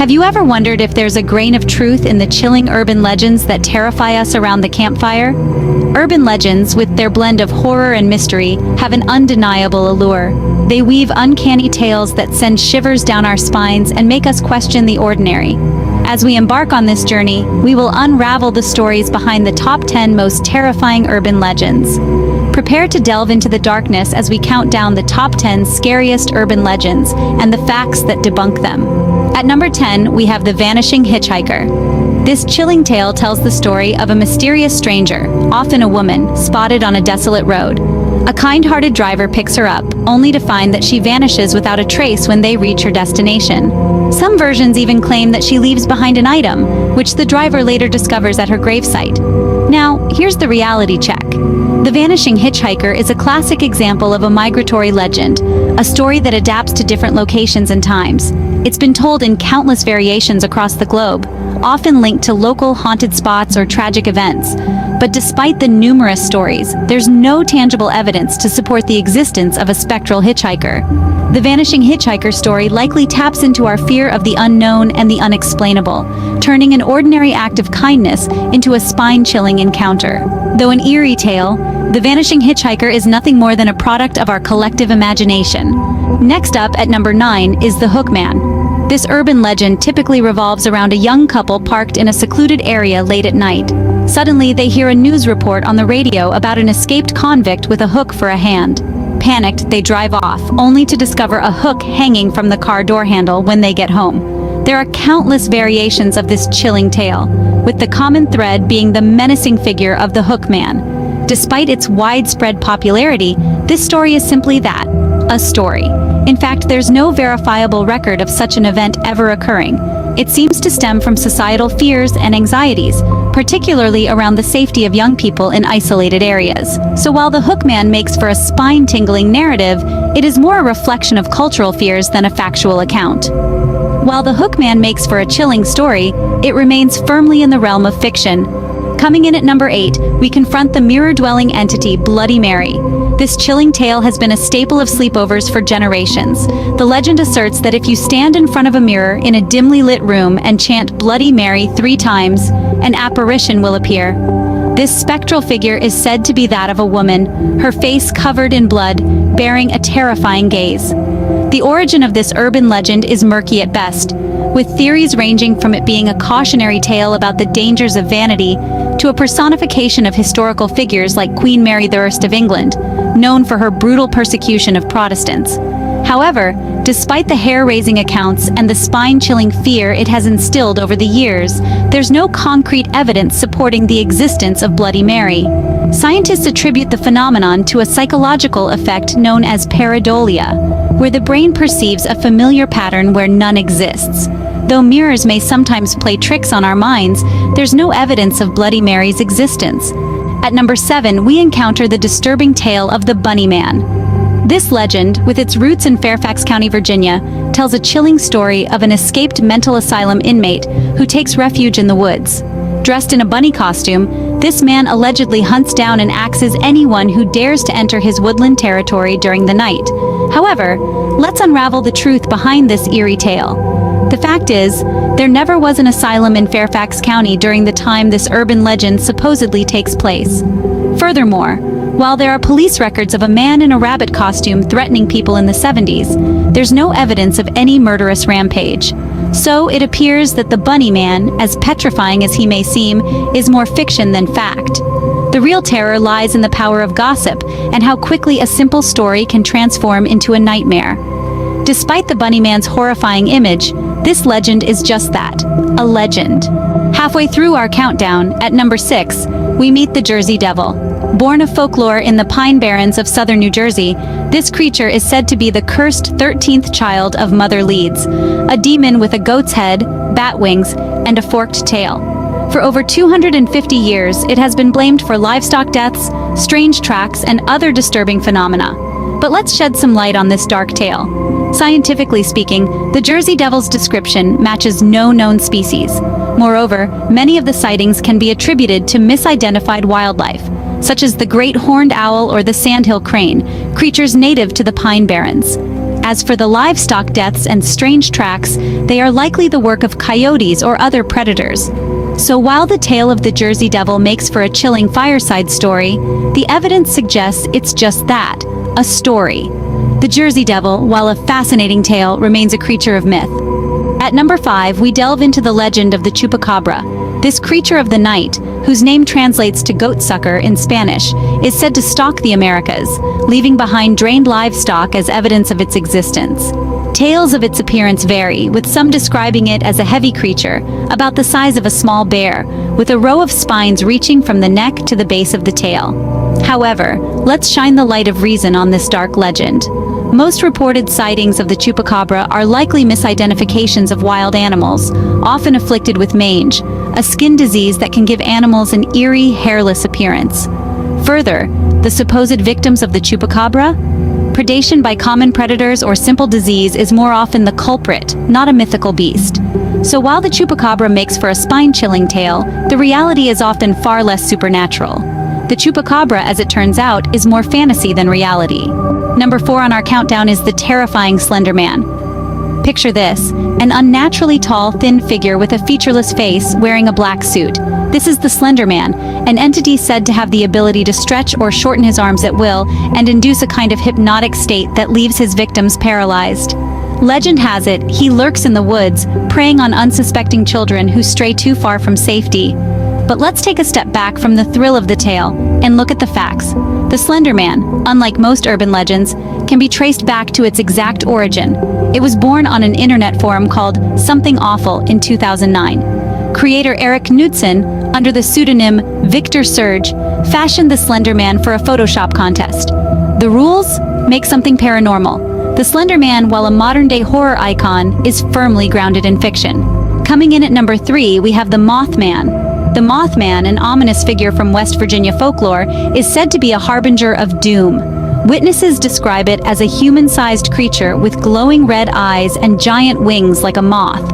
Have you ever wondered if there's a grain of truth in the chilling urban legends that terrify us around the campfire? Urban legends, with their blend of horror and mystery, have an undeniable allure. They weave uncanny tales that send shivers down our spines and make us question the ordinary. As we embark on this journey, we will unravel the stories behind the top 10 most terrifying urban legends. Prepare to delve into the darkness as we count down the top 10 scariest urban legends and the facts that debunk them. At number 10, we have the vanishing hitchhiker. This chilling tale tells the story of a mysterious stranger, often a woman, spotted on a desolate road. A kind-hearted driver picks her up, only to find that she vanishes without a trace when they reach her destination. Some versions even claim that she leaves behind an item, which the driver later discovers at her gravesite. Now, here's the reality check. The vanishing hitchhiker is a classic example of a migratory legend, a story that adapts to different locations and times. It's been told in countless variations across the globe, often linked to local haunted spots or tragic events. But despite the numerous stories, there's no tangible evidence to support the existence of a spectral hitchhiker. The vanishing hitchhiker story likely taps into our fear of the unknown and the unexplainable, turning an ordinary act of kindness into a spine-chilling encounter. Though an eerie tale, the vanishing hitchhiker is nothing more than a product of our collective imagination. Next up, at number 9, is the Hookman. This urban legend typically revolves around a young couple parked in a secluded area late at night. Suddenly, they hear a news report on the radio about an escaped convict with a hook for a hand. Panicked, they drive off, only to discover a hook hanging from the car door handle when they get home. There are countless variations of this chilling tale, with the common thread being the menacing figure of the Hookman. Despite its widespread popularity, this story is simply that, a story. In fact, there's no verifiable record of such an event ever occurring. It seems to stem from societal fears and anxieties, particularly around the safety of young people in isolated areas. So while the Hookman makes for a spine-tingling narrative, it is more a reflection of cultural fears than a factual account. While the Hookman makes for a chilling story, it remains firmly in the realm of fiction. Coming in at number 8, we confront the mirror-dwelling entity Bloody Mary. This chilling tale has been a staple of sleepovers for generations. The legend asserts that if you stand in front of a mirror in a dimly lit room and chant Bloody Mary 3 times, an apparition will appear. This spectral figure is said to be that of a woman, her face covered in blood, bearing a terrifying gaze. The origin of this urban legend is murky at best, with theories ranging from it being a cautionary tale about the dangers of vanity to a personification of historical figures like Queen Mary I of England, known for her brutal persecution of Protestants. However, despite the hair-raising accounts and the spine-chilling fear it has instilled over the years, there's no concrete evidence supporting the existence of Bloody Mary. Scientists attribute the phenomenon to a psychological effect known as pareidolia, where the brain perceives a familiar pattern where none exists. Though mirrors may sometimes play tricks on our minds, there's no evidence of Bloody Mary's existence. At number 7, we encounter the disturbing tale of the Bunny Man. This legend, with its roots in Fairfax County, Virginia, tells a chilling story of an escaped mental asylum inmate who takes refuge in the woods. Dressed in a bunny costume, this man allegedly hunts down and axes anyone who dares to enter his woodland territory during the night. However, let's unravel the truth behind this eerie tale. The fact is, there never was an asylum in Fairfax County during the time this urban legend supposedly takes place. Furthermore, while there are police records of a man in a rabbit costume threatening people in the 70s, there's no evidence of any murderous rampage. So it appears that the Bunny Man, as petrifying as he may seem, is more fiction than fact. The real terror lies in the power of gossip and how quickly a simple story can transform into a nightmare. Despite the Bunny Man's horrifying image, this legend is just that, a legend. Halfway through our countdown, at number 6, we meet the Jersey Devil. Born of folklore in the Pine Barrens of southern New Jersey, this creature is said to be the cursed 13th child of Mother Leeds, a demon with a goat's head, bat wings, and a forked tail. For over 250 years, it has been blamed for livestock deaths, strange tracks, and other disturbing phenomena. But let's shed some light on this dark tale. Scientifically speaking, the Jersey Devil's description matches no known species. Moreover, many of the sightings can be attributed to misidentified wildlife, such as the great horned owl or the sandhill crane, creatures native to the Pine Barrens. As for the livestock deaths and strange tracks, they are likely the work of coyotes or other predators. So while the tale of the Jersey Devil makes for a chilling fireside story, the evidence suggests it's just that, a story. The Jersey Devil, while a fascinating tale, remains a creature of myth. At number 5, we delve into the legend of the chupacabra. This creature of the night, whose name translates to goat sucker in Spanish, is said to stalk the Americas, leaving behind drained livestock as evidence of its existence. Tales of its appearance vary, with some describing it as a heavy creature, about the size of a small bear, with a row of spines reaching from the neck to the base of the tail. However, let's shine the light of reason on this dark legend. Most reported sightings of the chupacabra are likely misidentifications of wild animals, often afflicted with mange, a skin disease that can give animals an eerie, hairless appearance. Further, the supposed victims of the chupacabra? Predation by common predators or simple disease is more often the culprit, not a mythical beast. So while the chupacabra makes for a spine-chilling tale, the reality is often far less supernatural. The chupacabra, as it turns out, is more fantasy than reality. Number 4 on our countdown is the terrifying Slender Man. Picture this, an unnaturally tall, thin figure with a featureless face wearing a black suit. This is the Slender Man, an entity said to have the ability to stretch or shorten his arms at will and induce a kind of hypnotic state that leaves his victims paralyzed. Legend has it, he lurks in the woods, preying on unsuspecting children who stray too far from safety. But let's take a step back from the thrill of the tale and look at the facts. The Slender Man, unlike most urban legends, can be traced back to its exact origin. It was born on an internet forum called Something Awful in 2009. Creator Eric Knudsen, under the pseudonym Victor Surge, fashioned the Slender Man for a Photoshop contest. The rules? Make something paranormal. The Slender Man, while a modern-day horror icon, is firmly grounded in fiction. Coming in at number 3, we have the Mothman. The Mothman, an ominous figure from West Virginia folklore, is said to be a harbinger of doom. Witnesses describe it as a human-sized creature with glowing red eyes and giant wings like a moth.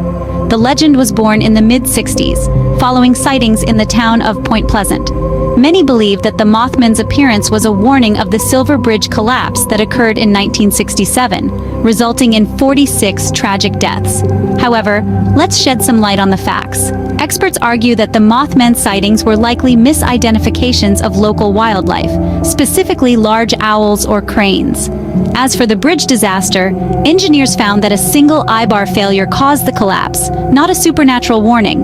The legend was born in the mid-60s, following sightings in the town of Point Pleasant. Many believe that the Mothman's appearance was a warning of the Silver Bridge collapse that occurred in 1967, resulting in 46 tragic deaths. However, let's shed some light on the facts. Experts argue that the Mothman sightings were likely misidentifications of local wildlife, specifically large owls or cranes. As for the bridge disaster, engineers found that a single eye-bar failure caused the collapse, not a supernatural warning.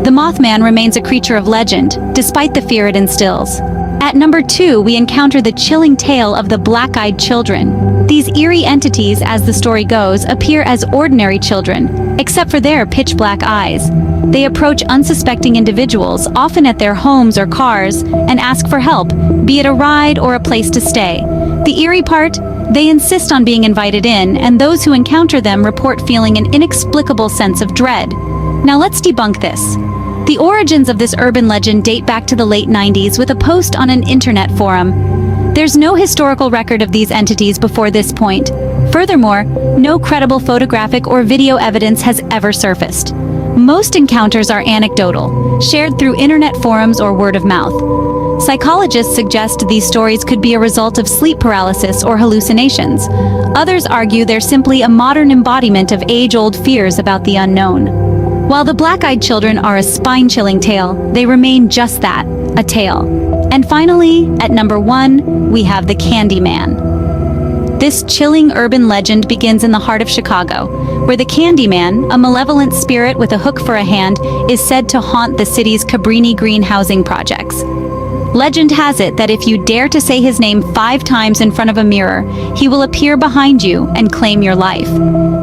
The Mothman remains a creature of legend, despite the fear it instills. At number 2, we encounter the chilling tale of the black-eyed children. These eerie entities, as the story goes, appear as ordinary children, except for their pitch-black eyes. They approach unsuspecting individuals, often at their homes or cars, and ask for help, be it a ride or a place to stay. The eerie part? They insist on being invited in, and those who encounter them report feeling an inexplicable sense of dread. Now let's debunk this. The origins of this urban legend date back to the late 90s with a post on an internet forum. There's no historical record of these entities before this point. Furthermore, no credible photographic or video evidence has ever surfaced. Most encounters are anecdotal, shared through internet forums or word of mouth. Psychologists suggest these stories could be a result of sleep paralysis or hallucinations. Others argue they're simply a modern embodiment of age-old fears about the unknown. While the black-eyed children are a spine-chilling tale, they remain just that, a tale. And finally, at number 1, we have the Candyman. This chilling urban legend begins in the heart of Chicago, where the Candyman, a malevolent spirit with a hook for a hand, is said to haunt the city's Cabrini Green housing projects. Legend has it that if you dare to say his name 5 times in front of a mirror, he will appear behind you and claim your life.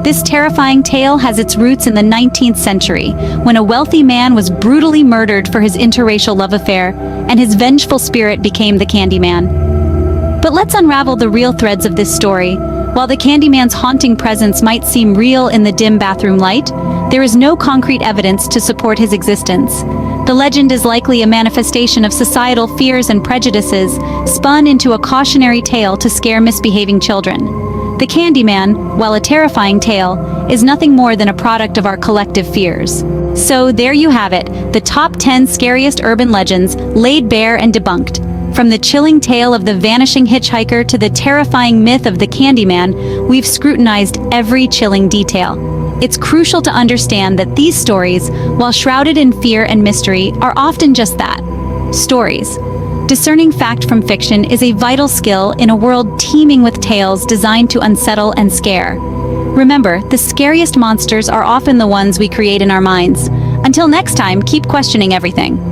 This terrifying tale has its roots in the 19th century, when a wealthy man was brutally murdered for his interracial love affair, and his vengeful spirit became the Candyman. But let's unravel the real threads of this story. While the Candyman's haunting presence might seem real in the dim bathroom light, there is no concrete evidence to support his existence. The legend is likely a manifestation of societal fears and prejudices, spun into a cautionary tale to scare misbehaving children. The Candyman, while a terrifying tale, is nothing more than a product of our collective fears. So there you have it, the top 10 scariest urban legends, laid bare and debunked. From the chilling tale of the vanishing hitchhiker to the terrifying myth of the Candyman, we've scrutinized every chilling detail. It's crucial to understand that these stories, while shrouded in fear and mystery, are often just that: stories. Discerning fact from fiction is a vital skill in a world teeming with tales designed to unsettle and scare. Remember, the scariest monsters are often the ones we create in our minds. Until next time, keep questioning everything.